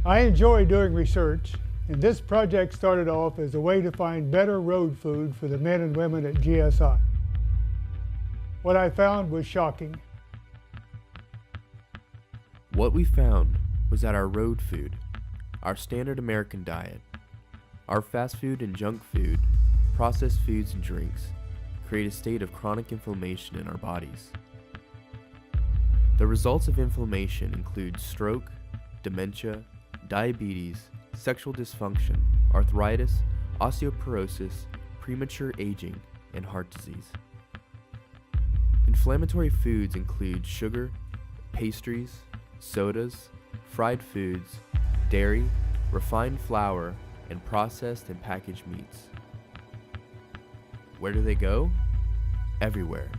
I enjoy doing research, and this project started off as a way to find better road food for the men and women at GSI. What I found was shocking. What we found was that our road food, our standard American diet, our fast food and junk food, processed foods and drinks, create a state of chronic inflammation in our bodies. The results of inflammation include stroke, dementia, diabetes, sexual dysfunction, arthritis, osteoporosis, premature aging, and heart disease. Inflammatory foods include sugar, pastries, sodas, fried foods, dairy, refined flour, and processed and packaged meats. Where do they go? Everywhere,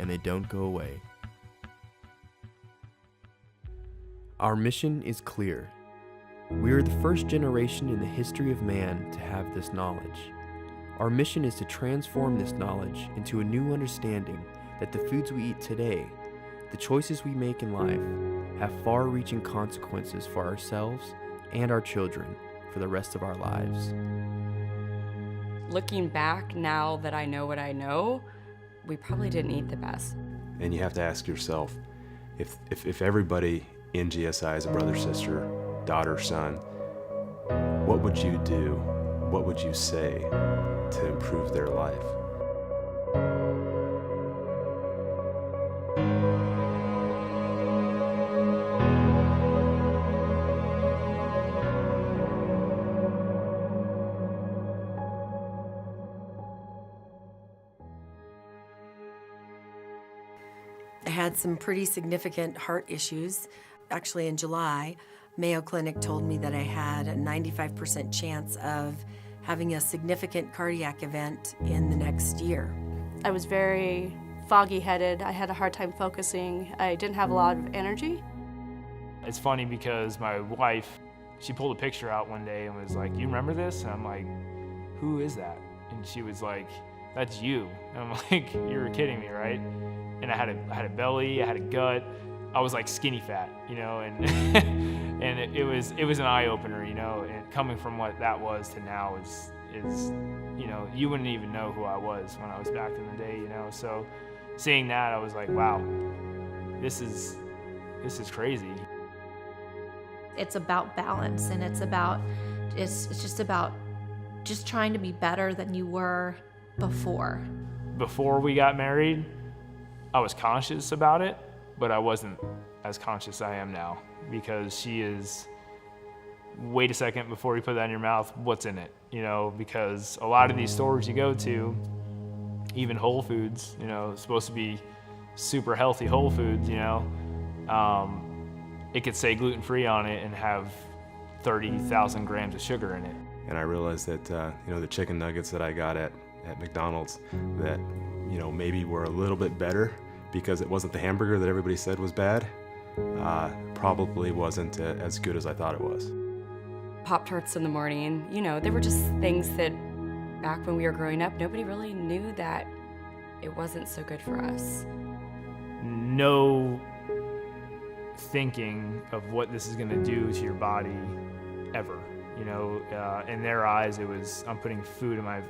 and they don't go away. Our mission is clear. We are the first generation in the history of man to have this knowledge. Our mission is to transform this knowledge into a new understanding that the foods we eat today, the choices we make in life, have far-reaching consequences for ourselves and our children for the rest of our lives. Looking back, now that I know what I know, we probably didn't eat the best. And you have to ask yourself, if everybody in GSI is a brother, sister, daughter, son, what would you do? What would you say to improve their life? I had some pretty significant heart issues. Actually, in July, Mayo Clinic told me that I had a 95% chance of having a significant cardiac event in the next year. I was very foggy-headed. I had a hard time focusing. I didn't have a lot of energy. It's funny because my wife, she pulled a picture out one day and was like, "You remember this?" And I'm like, "Who is that?" And she was like, "That's you." And I'm like, "You're kidding me, right?" And I had a belly, I had a gut. I was like skinny fat, you know, and and it was an eye opener, you know. And coming from what that was to now is you know, you wouldn't even know who I was when I was back in the day, you know. So seeing that, I was like, wow, this is crazy. It's about balance, and it's just about trying to be better than you were before. Before we got married, I was conscious about it, but I wasn't as conscious as I am now, because she is, wait a second before you put that in your mouth, what's in it? You know, because a lot of these stores you go to, even Whole Foods, you know, it's supposed to be super healthy Whole Foods, you know, it could say gluten-free on it and have 30,000 grams of sugar in it. And I realized that, you know, the chicken nuggets that I got at McDonald's, that, you know, maybe were a little bit better because it wasn't the hamburger that everybody said was bad, probably wasn't as good as I thought it was. Pop-Tarts in the morning, you know, they were just things that back when we were growing up, nobody really knew that it wasn't so good for us. No thinking of what this is going to do to your body ever. You know, in their eyes, it was, I'm putting food in my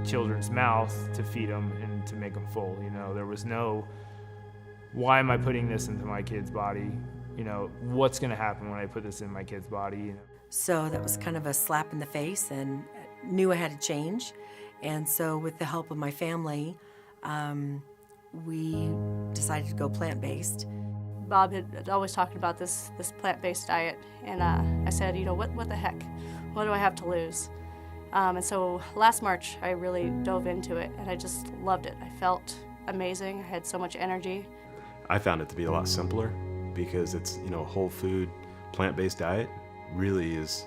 children's mouth to feed them and to make them full. You know, there was no, why am I putting this into my kid's body? You know, what's going to happen when I put this in my kid's body? You know? So that was kind of a slap in the face, and knew I had to change. And so with the help of my family, we decided to go plant-based. Bob had always talked about this plant-based diet, and I said, you know, what the heck? What do I have to lose? And so last March, I really dove into it, and I just loved it. I felt amazing. I had so much energy. I found it to be a lot simpler because it's, you know, whole food, plant-based diet really is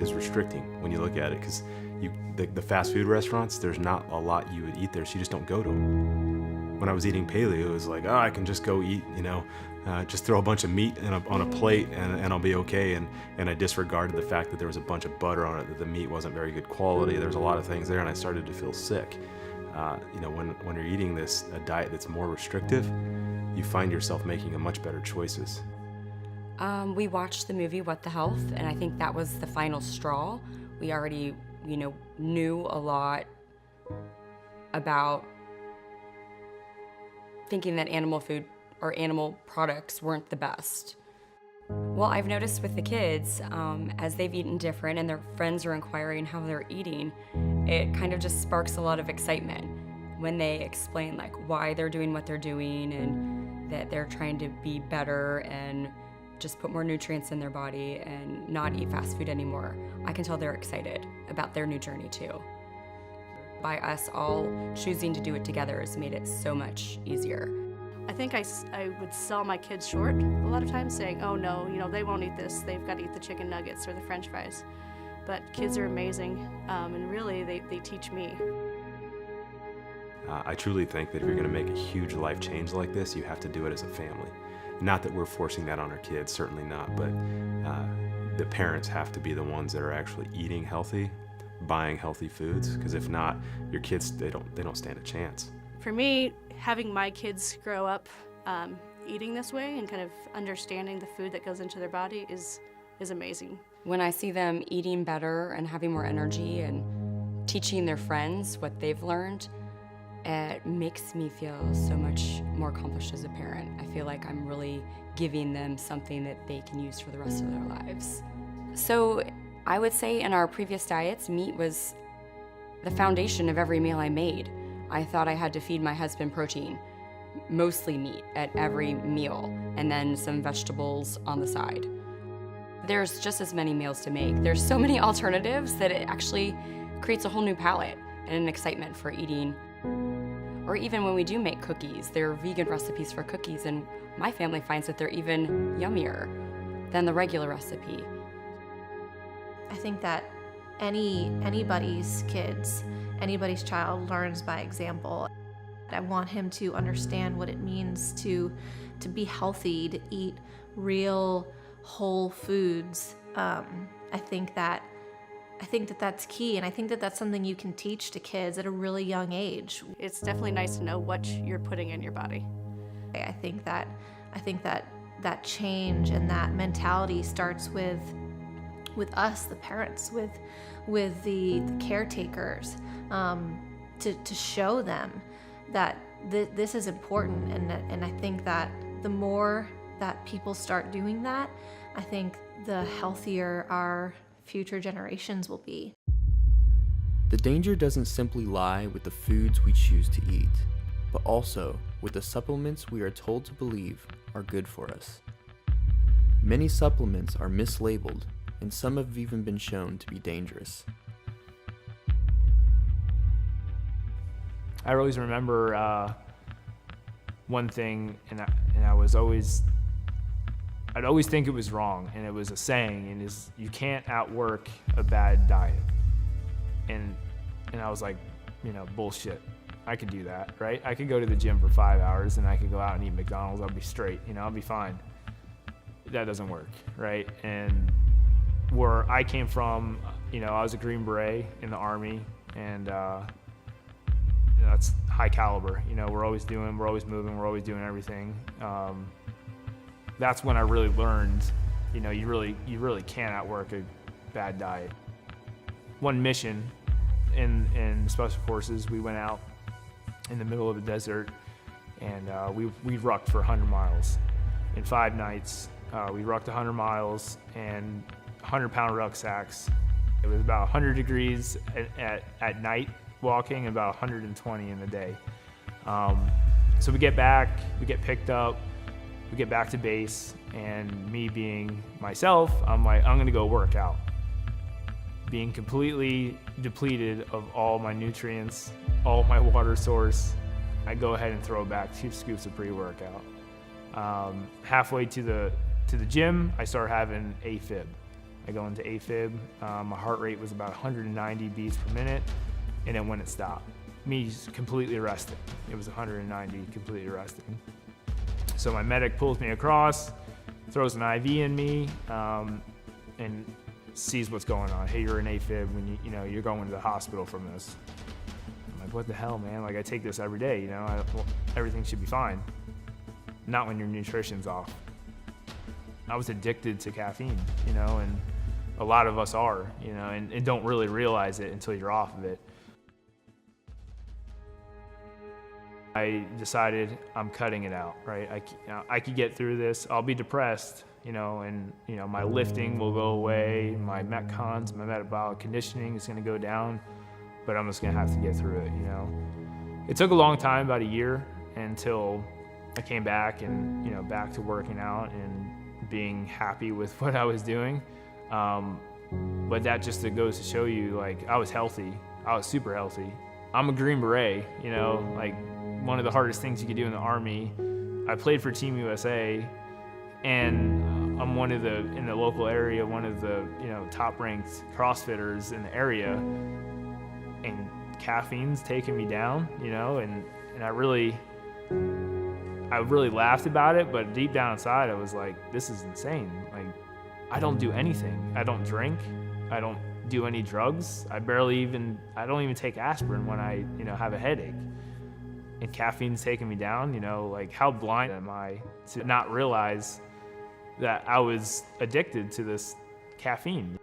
restricting when you look at it, because the fast food restaurants, there's not a lot you would eat there, so you just don't go to them. When I was eating paleo, it was like, oh, I can just go eat, you know, just throw a bunch of meat on a plate and I'll be okay. And I disregarded the fact that there was a bunch of butter on it, that the meat wasn't very good quality. There's a lot of things there, and I started to feel sick. You know, when you're eating a diet that's more restrictive, you find yourself making a much better choices. We watched the movie What the Health, and I think that was the final straw. We already, knew a lot about thinking that animal food or animal products weren't the best. Well, I've noticed with the kids, as they've eaten different and their friends are inquiring how they're eating, it kind of just sparks a lot of excitement when they explain why they're doing what they're doing and that they're trying to be better and just put more nutrients in their body and not eat fast food anymore. I can tell they're excited about their new journey too. By us all choosing to do it together has made it so much easier. I think I would sell my kids short a lot of times, saying, oh no, they won't eat this, they've got to eat the chicken nuggets or the french fries. But kids are amazing, and really they teach me. I truly think that if you're going to make a huge life change like this, you have to do it as a family. Not that we're forcing that on our kids, certainly not, but the parents have to be the ones that are actually eating healthy, buying healthy foods, because if not, your kids, they don't stand a chance. For me, having my kids grow up eating this way and kind of understanding the food that goes into their body is amazing. When I see them eating better and having more energy and teaching their friends what they've learned, it makes me feel so much more accomplished as a parent. I feel like I'm really giving them something that they can use for the rest of their lives. So I would say in our previous diets, meat was the foundation of every meal I made. I thought I had to feed my husband protein, mostly meat at every meal, and then some vegetables on the side. There's just as many meals to make. There's so many alternatives that it actually creates a whole new palate and an excitement for eating. Or even when we do make cookies, there are vegan recipes for cookies, and my family finds that they're even yummier than the regular recipe. I think that anybody's kids, anybody's child learns by example. I want him to understand what it means to be healthy, to eat real whole foods. I think that that's key, and I think that that's something you can teach to kids at a really young age. It's definitely nice to know what you're putting in your body. I think that change and that mentality starts with us, the parents, with the caretakers, to show them that this is important, and I think that the more that people start doing that, I think the healthier our future generations will be. The danger doesn't simply lie with the foods we choose to eat, but also with the supplements we are told to believe are good for us. Many supplements are mislabeled, and some have even been shown to be dangerous. I always remember one thing, and I'd always think it was wrong, and it was a saying, and is you can't outwork a bad diet. And I was like, bullshit. I could do that, right? I could go to the gym for 5 hours and I could go out and eat McDonald's. I'll be straight, I'll be fine. That doesn't work, right? And where I came from, I was a Green Beret in the Army, and that's high caliber. We're always moving, we're always doing everything. That's when I really learned, you really can't outwork a bad diet. One mission in Special Forces, we went out in the middle of the desert, and we rucked for 100 miles. In 5 nights, we rucked 100 miles and 100-pound rucksacks. It was about 100 degrees at night walking, and about 120 in the day. So we get back, we get picked up, we get back to base, and me being myself, I'm like, I'm gonna go work out. Being completely depleted of all my nutrients, all my water source, I go ahead and throw back 2 scoops of pre-workout. Halfway to the gym, I start having AFib. I go into AFib. My heart rate was about 190 beats per minute, and it wouldn't stop. Me completely arrested. It was 190, completely arrested. So my medic pulls me across, throws an IV in me, and sees what's going on. Hey, you're in AFib when you're going to the hospital from this. I'm like, what the hell, man? Like, I take this every day, everything should be fine. Not when your nutrition's off. I was addicted to caffeine, you know, and a lot of us are, you know, and don't really realize it until you're off of it. I decided I'm cutting it out, right? I could get through this. I'll be depressed, you know, and, you know, my lifting will go away, my Metcons, my metabolic conditioning is gonna go down, but I'm just gonna have to get through it, you know. It took a long time, about a year, until I came back and, you know, back to working out and being happy with what I was doing. But that just goes to show you, like, I was healthy. I was super healthy. I'm a Green Beret, you know, like one of the hardest things you could do in the Army. I played for Team USA, and I'm in the local area, one of the, you know, top ranked CrossFitters in the area, and caffeine's taking me down, you know, and I really laughed about it, but deep down inside I was like, this is insane. Like, I don't do anything. I don't drink. I don't do any drugs. I don't even take aspirin when I, you know, have a headache. And caffeine's taking me down, you know, like, how blind am I to not realize that I was addicted to this caffeine?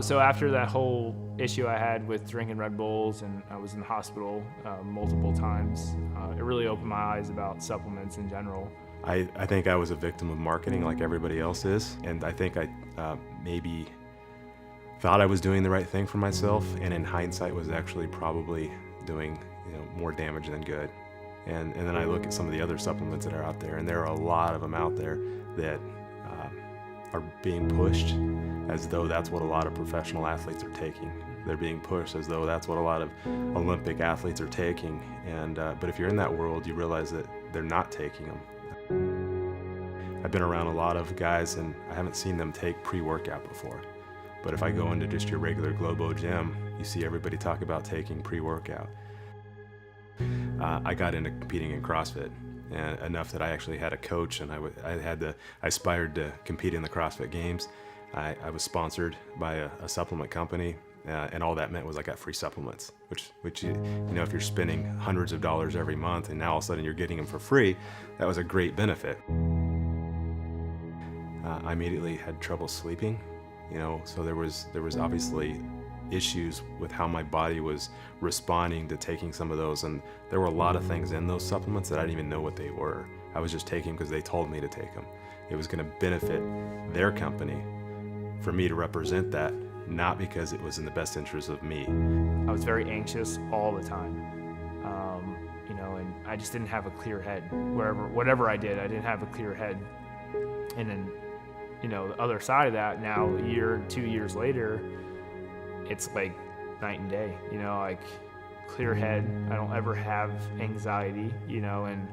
So after that whole issue I had with drinking Red Bulls, and I was in the hospital multiple times, it really opened my eyes about supplements in general. I think I was a victim of marketing like everybody else is, and I think I maybe thought I was doing the right thing for myself, and in hindsight was actually probably doing, you know, more damage than good. And then I look at some of the other supplements that are out there, and there are a lot of them out there that are being pushed as though that's what a lot of professional athletes are taking. They're being pushed as though that's what a lot of Olympic athletes are taking. And but if you're in that world, you realize that they're not taking them. I've been around a lot of guys, and I haven't seen them take pre-workout before. But if I go into just your regular Globo gym, you see everybody talk about taking pre-workout. I got into competing in CrossFit, and enough that I actually had a coach, and I aspired to compete in the CrossFit Games. I was sponsored by a supplement company, and all that meant was I got free supplements, which you know, if you're spending hundreds of dollars every month and now all of a sudden you're getting them for free, that was a great benefit. I immediately had trouble sleeping, you know, so there was obviously issues with how my body was responding to taking some of those, and there were a lot of things in those supplements that I didn't even know what they were. I was just taking them because they told me to take them. It was going to benefit their company for me to represent that, not because it was in the best interest of me. I was very anxious all the time, you know, and I just didn't have a clear head. Whatever I did, I didn't have a clear head. And then, you know, the other side of that, now a year, 2 years later, it's like night and day, you know, like clear head. I don't ever have anxiety, you know, and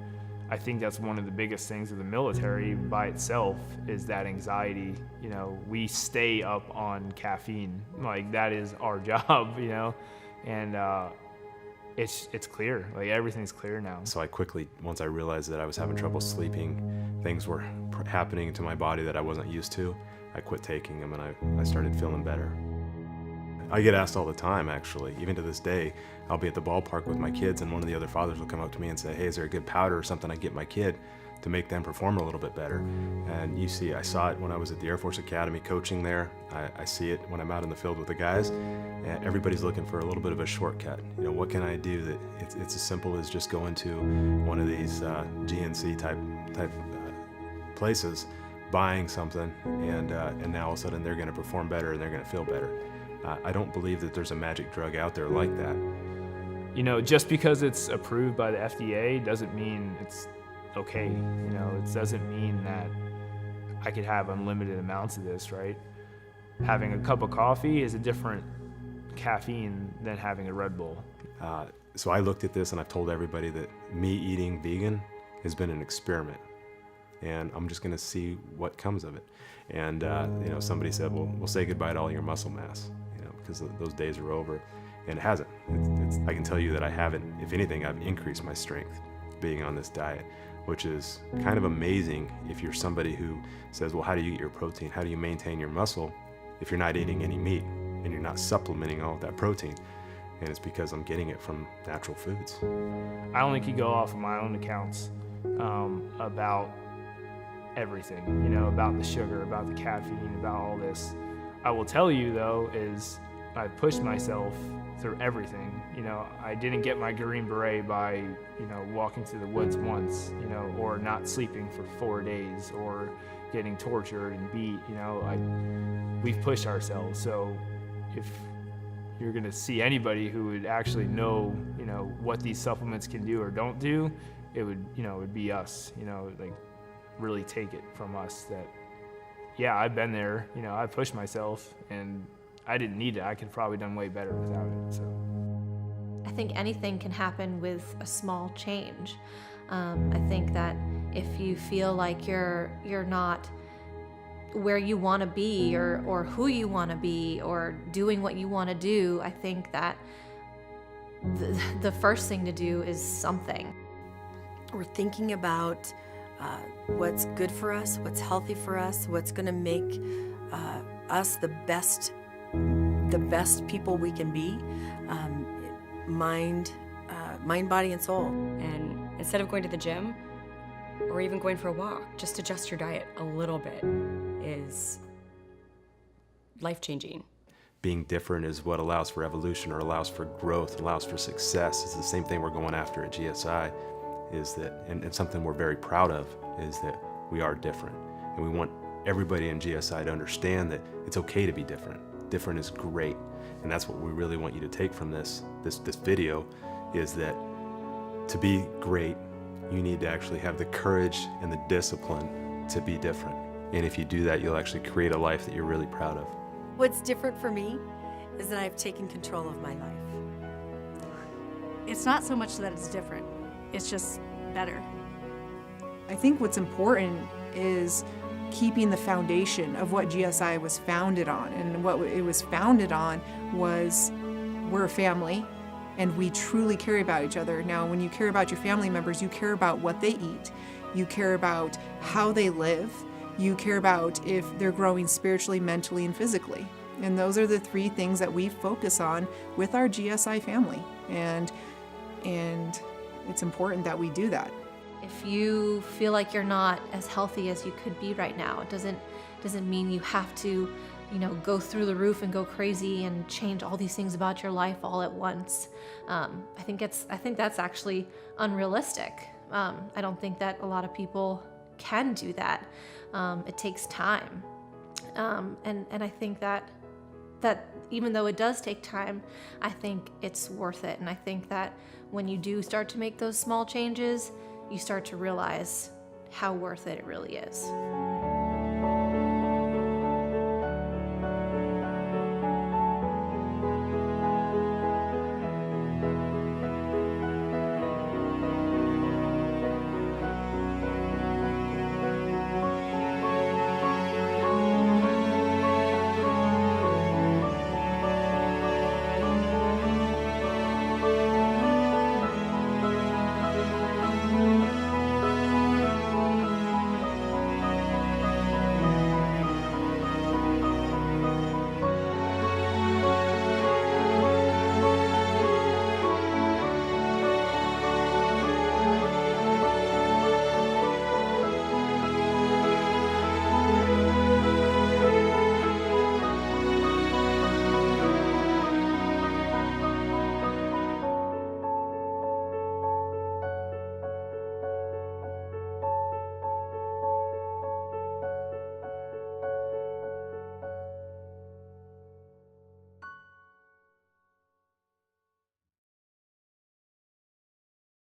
I think that's one of the biggest things of the military by itself is that anxiety. You know, we stay up on caffeine, like that is our job, you know, and it's clear, like everything's clear now. So I quickly, once I realized that I was having trouble sleeping, things were happening to my body that I wasn't used to, I quit taking them, and I started feeling better. I get asked all the time, actually, even to this day. I'll be at the ballpark with my kids, and one of the other fathers will come up to me and say, hey, is there a good powder or something I can get my kid to make them perform a little bit better? And you see, I saw it when I was at the Air Force Academy coaching there. I see it when I'm out in the field with the guys, and everybody's looking for a little bit of a shortcut. You know, what can I do that it's as simple as just going to one of these GNC type places, buying something, and now all of a sudden they're going to perform better and they're going to feel better. I don't believe that there's a magic drug out there like that. You know, just because it's approved by the FDA doesn't mean it's okay. You know, it doesn't mean that I could have unlimited amounts of this, right? Having a cup of coffee is a different caffeine than having a Red Bull. So I looked at this, and I've told everybody that me eating vegan has been an experiment, and I'm just going to see what comes of it. And you know, somebody said, well, we'll say goodbye to all your muscle mass, you know, because those days are over. And it hasn't. I can tell you that I haven't. If anything, I've increased my strength being on this diet, which is kind of amazing if you're somebody who says, well, how do you get your protein? How do you maintain your muscle if you're not eating any meat and you're not supplementing all of that protein? And it's because I'm getting it from natural foods. I only could go off of my own accounts. about everything, you know, about the sugar, about the caffeine, about all this. I will tell you though, is I pushed myself through everything. You know, I didn't get my Green Beret by, you know, walking through the woods once, you know, or not sleeping for 4 days, or getting tortured and beat. You know, we've pushed ourselves. So if you're gonna see anybody who would actually know, you know, what these supplements can do or don't do, it would, you know, it would be us. You know, like really take it from us that, yeah, I've been there. You know, I pushed myself and I didn't need it. I could have probably done way better without it. So I think anything can happen with a small change. I think that if you feel like you're not where you want to be, or who you want to be, or doing what you want to do, I think that the first thing to do is something. We're thinking about what's good for us, what's healthy for us, what's going to make us the best people we can be, mind, body, and soul. And instead of going to the gym or even going for a walk, just adjust your diet a little bit is life-changing. Being different is what allows for evolution, or allows for growth, allows for success. It's the same thing we're going after at GSI, is that, and something we're very proud of, is that we are different. And we want everybody in GSI to understand that it's okay to be different. Different is great. And that's what we really want you to take from this video, is that to be great, you need to actually have the courage and the discipline to be different. And if you do that, you'll actually create a life that you're really proud of. What's different for me is that I've taken control of my life. It's not so much that it's different, it's just better. I think what's important is keeping the foundation of what GSI was founded on. And what it was founded on was, we're a family and we truly care about each other. Now, when you care about your family members, you care about what they eat, you care about how they live, you care about if they're growing spiritually, mentally, and physically. And those are the three things that we focus on with our GSI family. And it's important that we do that. If you feel like you're not as healthy as you could be right now, it doesn't mean you have to, you know, go through the roof and go crazy and change all these things about your life all at once. I think that's actually unrealistic. I don't think that a lot of people can do that. It takes time, and I think that even though it does take time, I think it's worth it. And I think that when you do start to make those small changes, you start to realize how worth it really is.